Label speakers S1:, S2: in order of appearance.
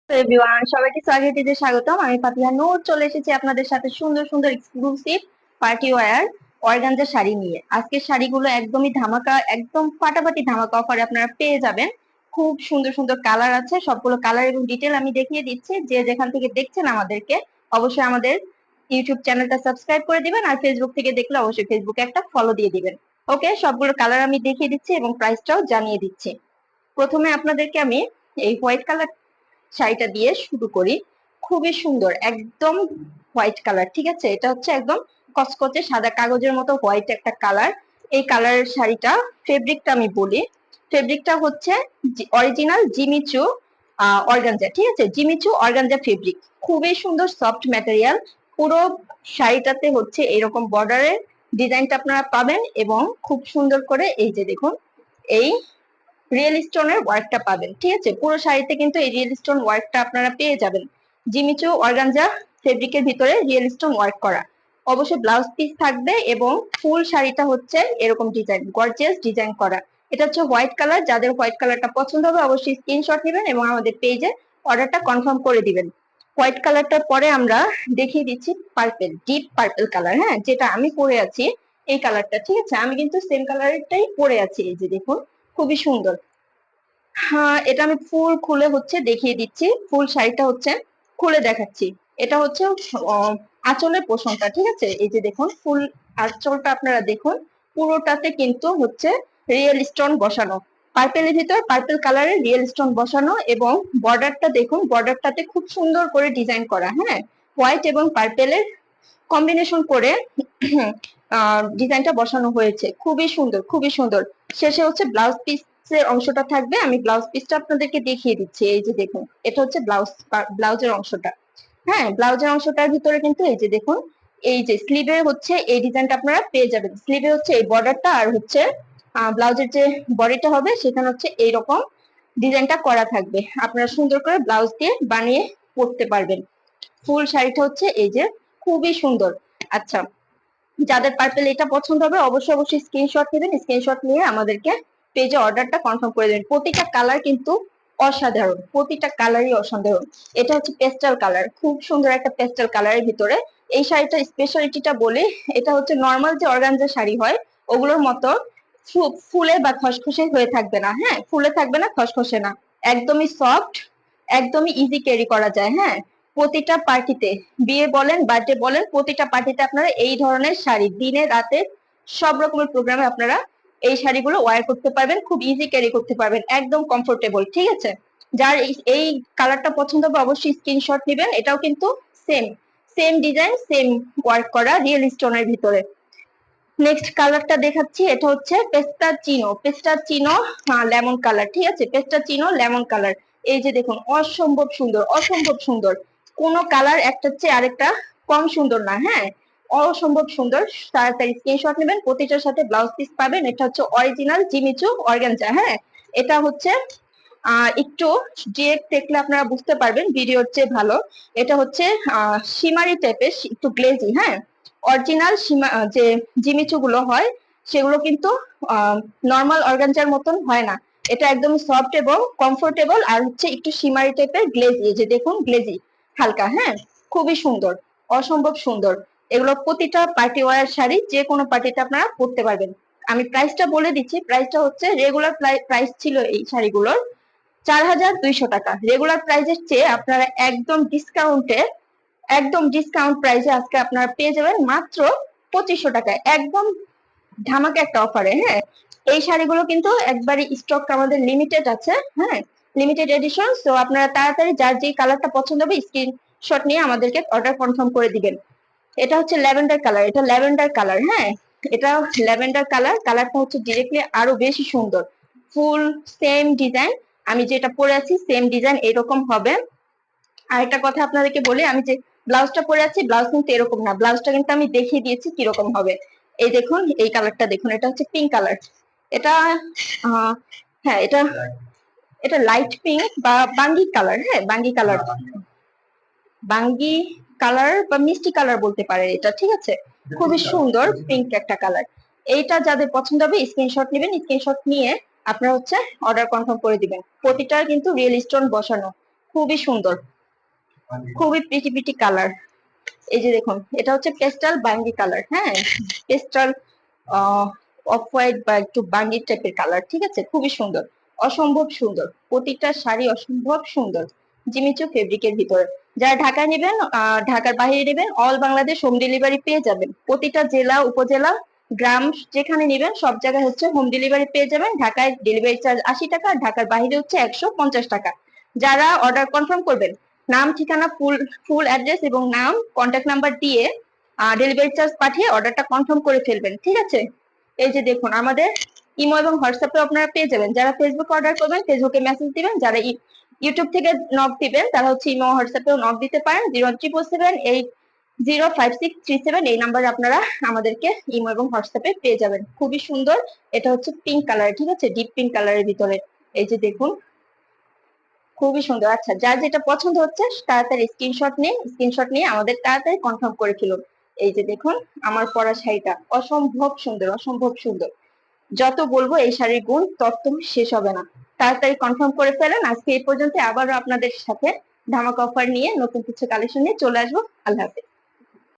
S1: Everyone, সবাইকে স্বাগত স্বাগতম। আমি ফাতিহা নূর চলে এসেছি আপনাদের সাথে সুন্দর সুন্দর exclusive party wear organza sari নিয়ে। আজকের শাড়িগুলো একদমই ধামাকা, একদম ফাটাফাটি ধামাকা অফারে আপনারা পেয়ে যাবেন। খুব সুন্দর সুন্দর কালার আছে, সবগুলো কালার এবং ডিটেল আমি দেখিয়ে দিচ্ছি। যে যেখান থেকে দেখছেন আমাদেরকে অবশ্যই আমাদের ইউটিউব চ্যানেলটা সাবস্ক্রাইব করে দিবেন, আর ফেসবুক থেকে দেখলে অবশ্যই ফেসবুকে একটা ফলো দিয়ে দিবেন। ওকে, সবগুলো কালার আমি দেখিয়ে দিচ্ছি এবং প্রাইসটাও জানিয়ে দিচ্ছি। প্রথমে আপনাদেরকে আমি এই হোয়াইট কালার শাড়িটা দিয়ে শুরু করি। খুবই সুন্দর, একদম হোয়াইট কালার, ঠিক আছে? এটা হচ্ছে একদম কচকচে সাদা কাগজের মতো হোয়াইট একটা কালার। এই কালারের শাড়িটা, ফেব্রিকটা আমি বলি, ফেব্রিকটা হচ্ছে অরিজিনাল জিমিচু অর্গানজা, ঠিক আছে? জিমিচু অর্গানজা ফেব্রিক, খুবই সুন্দর সফট ম্যাটেরিয়াল। পুরো শাড়িটাতে হচ্ছে এরকম বর্ডারের ডিজাইনটা আপনারা পাবেন এবং খুব সুন্দর করে এই যে দেখুন এই রিয়েল স্টোনের ওয়ার্কটা পাবেন, ঠিক আছে? পুরো শাড়িতে কিন্তু এই রিয়েল স্টোন ওয়ার্কটা আপনারা পেয়ে যাবেন। জিমিচু অর্গানজা ফেব্রিকের ভিতরে রিয়েল স্টোন ওয়ার্ক করা। অবশ্যই ব্লাউজ পিস থাকবে এবং ফুল শাড়িটা হচ্ছে এরকম ডিজাইন, গর্জিয়াস ডিজাইন করা। এটা হচ্ছে হোয়াইট কালার। যাদের হোয়াইট কালারটা পছন্দ হবে অবশ্যই স্ক্রিনশট নেবেন এবং আমাদের পেজে অর্ডারটা কনফার্ম করে দিবেন। হোয়াইট কালারটার পরে আমরা দেখিয়ে দিচ্ছি পার্পেল, ডিপ পার্পেল কালার, হ্যাঁ, যেটা আমি পরে আছি এই কালারটা, ঠিক আছে? আমি কিন্তু সেম কালারটাই পরে আছি, এই যে দেখুন, খুবই সুন্দর। হ্যাঁ, এটা আমি ফুল খুলে হচ্ছে দেখিয়ে দিচ্ছি। ফুল শাড়িটা হচ্ছে খুলে দেখাচ্ছি। এটা হচ্ছে আঁচলের পোষণটা, ঠিক আছে? এই যে দেখুন ফুল আঁচলটা আপনারা দেখুন, পুরোটাতে কিন্তু হচ্ছে রিয়েল স্টোন বসানো। পার্পেলের ভিতর পার্পেল কালারের রিয়েল স্টোন বসানো এবং বর্ডারটা দেখুন, বর্ডারটাতে খুব সুন্দর করে ডিজাইন করা, হ্যাঁ, হোয়াইট এবং পার্পেলের কম্বিনেশন করে ডিজাইনটা বসানো হয়েছে। খুবই সুন্দর, খুবই সুন্দর। শেষে হচ্ছে ব্লাউজ পিসের অংশটা থাকবে। আমি ব্লাউজ পিসটা আপনাদেরকে দেখিয়ে দিচ্ছি। এই যে দেখুন, এটা হচ্ছে ব্লাউজের অংশটা। হ্যাঁ, ব্লাউজের অংশটার ভিতরে কিন্তু এই যে দেখুন, এই যে স্লিভে হচ্ছে এই ডিজাইনটা আপনারা পেয়ে যাবেন। স্লিভে হচ্ছে এই বর্ডারটা, আর হচ্ছে ব্লাউজের যে বডিটা হবে সেখানে হচ্ছে এইরকম ডিজাইনটা করা থাকবে। আপনারা সুন্দর করে ব্লাউজ দিয়ে বানিয়ে পরতে পারবেন। ফুল শাড়িটা হচ্ছে এই যে খুবই সুন্দর। আচ্ছা, যাদের পার্পেল এটা পছন্দ হবে অবশ্যই অবশ্যই স্ক্রিনশট নেবেন। স্ক্রিনশট নিয়ে আমাদেরকে পেজে অর্ডারটা কনফার্ম করে দেবেন। প্রতিটা কালার কিন্তু অসাধারণ, প্রতিটা কালারই অসাধারণ। এটা হচ্ছে পেস্টাল কালার, খুব সুন্দর একটা পেস্টাল কালারের ভিতরে। এই শাড়িটার স্পেশালিটিটা বলি, এটা হচ্ছে নর্মাল যে অর্গানজা শাড়ি হয় ওগুলোর মতো ফুলে বা খসখসে হয়ে থাকবে না, হ্যাঁ, ফুলে থাকবে না, খসখসে না, একদমই সফট, একদমই ইজি ক্যারি করা যায়। হ্যাঁ, প্রতিটা পার্টিতে, বিয়ে বলেন বার্থডে বলেন, প্রতিটা পার্টিতে আপনারা এই ধরনের শাড়ি দিনে রাতে সব রকমের প্রোগ্রামে আপনারা এই শাড়িগুলো ওয়্যার করতে পারবেন, খুব ইজি ক্যারি করতে পারবেন, একদম কমফোর্টেবল, ঠিক আছে? যার এই কালারটা পছন্দ হবে অবশ্যই স্ক্রিনশট নেবেন। এটাও কিন্তু same same design, same work করা রিয়েল স্টোনের ভিতরে। নেক্সট কালারটা দেখাচ্ছি, এটা হচ্ছে পেস্তা চিনো, পেস্তা চিনো লেমন কালার, ঠিক আছে? পেস্তা চিনো লেমন কালার। এই যে দেখুন, অসম্ভব সুন্দর, অসম্ভব সুন্দর। কোনো কালার একটা চেয়ে আরেকটা কম সুন্দর না, হ্যাঁ, অসম্ভব সুন্দর। তাড়াতাড়ি স্ক্রিনশট নেবেন, প্রতিটার সাথে ব্লাউজ পিস পাবেন। এটা হচ্ছে অরিজিনাল জিমিচু অর্গানজা, হ্যাঁ। এটা হচ্ছে একটু ডিরেক্ট দেখলে আপনারা বুঝতে পারবেন ভিডিওর চেয়ে ভালো। এটা হচ্ছে শিমারি টাইপের, একটু গ্লেজি, হ্যাঁ। অরিজিনাল যে জিমিচু গুলো হয় সেগুলো কিন্তু নর্মাল অর্গানজার মতন হয় না। এটা একদম সফট এবং কমফোর্টেবল, আর হচ্ছে একটু শিমারি টাইপের গ্লেজি, যে দেখুন গ্লেজি হালকা, হ্যাঁ, খুবই সুন্দর, অসম্ভব সুন্দর। এগুলো প্রতিটা পার্টি ওয়্যার শাড়ি, যে কোনো পার্টিতে আপনারা পরতে পারবেন। আমি প্রাইসটা বলে দিচ্ছি। প্রাইসটা হচ্ছে রেগুলার প্রাইস ছিল এই শাড়িগুলোর 4200 টাকা। রেগুলার প্রাইসের চেয়ে আপনারা একদম ডিসকাউন্ট প্রাইসে আজকে আপনারা পেয়ে যাবেন মাত্র 2500 টাকায়, একদম ধামাকা একটা অফারে। হ্যাঁ, এই শাড়িগুলো কিন্তু একবারই স্টক আমাদের লিমিটেড আছে, হ্যাঁ, লিমিটেড এডিশন। তো আপনারা তাড়াতাড়ি যার যে কালারটা পছন্দ হবে স্ক্রিনশট নিয়ে আমাদেরকে অর্ডার কনফার্ম করে দিবেন। এটা হচ্ছে ল্যাভেন্ডার কালার, এটা ল্যাভেন্ডার কালার, হ্যাঁ, এটা ল্যাভেন্ডার কালার। কালারটা হচ্ছে ডিরেক্টলি আরো বেশি সুন্দর। ফুল সেম ডিজাইন, আমি যেটা পরে আছি সেম ডিজাইন এরকম হবে। আর একটা কথা আপনাদেরকে বলি, আমি যে ব্লাউজটা পরে আছি ব্লাউজ কিন্তু এরকম না, ব্লাউজটা কিন্তু আমি দেখিয়ে দিয়েছি কিরকম হবে। এই দেখুন, এই কালারটা দেখুন, এটা হচ্ছে পিঙ্ক কালার। এটা হ্যাঁ, এটা এটা লাইট পিঙ্ক বা বাঙ্গি কালার, হ্যাঁ, বাঙ্গি কালার, বাঙ্গি কালার বা মিষ্টি কালার বলতে পারে এটা, ঠিক আছে? খুবই সুন্দর পিঙ্ক একটা কালার। এইটা যাদের পছন্দ হবে স্ক্রিনশট নেবেন। স্ক্রিনশট নিয়ে আপনারা হচ্ছে অর্ডার কনফার্ম করে দিবেন। প্রতিটা কিন্তু রিয়েল স্টোন বসানো, খুবই সুন্দর, খুবই প্রিটি প্রিটি কালার। এই যে দেখুন, এটা হচ্ছে পেস্টাল বাঙ্গি কালার। হ্যাঁ, পেস্টাল অফ হোয়াইট বা একটু বাঙ্গি টাইপের কালার। ঠিক আছে, খুবই সুন্দর, অসম্ভব সুন্দর, প্রতিটা শাড়ি অসম্ভব সুন্দর। জিমিচু ফেব্রিকের ভিতরে। যারা ঢাকায় নেবেন, ঢাকার বাইরে নেবেন, অল বাংলাদেশ হোম ডেলিভারি পেয়ে যাবেন। প্রতিটা জেলা, উপজেলা, গ্রাম যেখানে নেবেন সব জায়গায় হচ্ছে হোম ডেলিভারি পেয়ে যাবেন। ঢাকায় ডেলিভারি চার্জ 80 টাকা, ঢাকার বাইরে হচ্ছে 150 টাকা। যারা অর্ডার কনফার্ম করবেন, নাম, ঠিকানা, ফুল ফুল অ্যাড্রেস এবং নাম, কন্ট্যাক্ট নাম্বার দিয়ে ডেলিভারি চার্জ পাঠিয়ে অর্ডারটা কনফার্ম করে ফেলবেন। ঠিক আছে, এই যে দেখুন, আমাদের ইমো এবং হোয়াটসঅ্যাপে আপনারা পেয়ে যাবেন। যারা ফেসবুক অর্ডার করবেন, ফেসবুকে মেসেজ দিবেন। যারা ইউটিউব থেকে নক দিবেন, তারা হচ্ছে ইমো হোয়াটসঅ্যাপেও নক দিতে পারেন। 07778053637 এই নাম্বারে আপনারা আমাদেরকে ইমো এবং হোয়াটসঅ্যাপে পেয়ে যাবেন। খুবই সুন্দর। এটা হচ্ছে পিঙ্ক কালার। ঠিক আছে, ডিপ পিঙ্ক কালারের ভিতরে। এই যে দেখুন, খুবই সুন্দর। আচ্ছা, যার যেটা পছন্দ হচ্ছে তাড়াতাড়ি স্ক্রিনশট নিয়ে আমাদের তাড়াতাড়ি কনফার্ম করে ফেলুন। এই যে দেখুন, আমার পরা শাড়িটা অসম্ভব সুন্দর, অসম্ভব সুন্দর। যত বলবো এই শাড়ির গুণ তত শেষ হবে না। তাড়াতাড়ি কনফার্ম করে ফেলেন। আজকে এই পর্যন্ত, আবারও আপনাদের সাথে ধামাকা অফার নিয়ে নতুন কিছু কালেকশন নিয়ে চলে আসবো। আল্লাহ হাফেজ।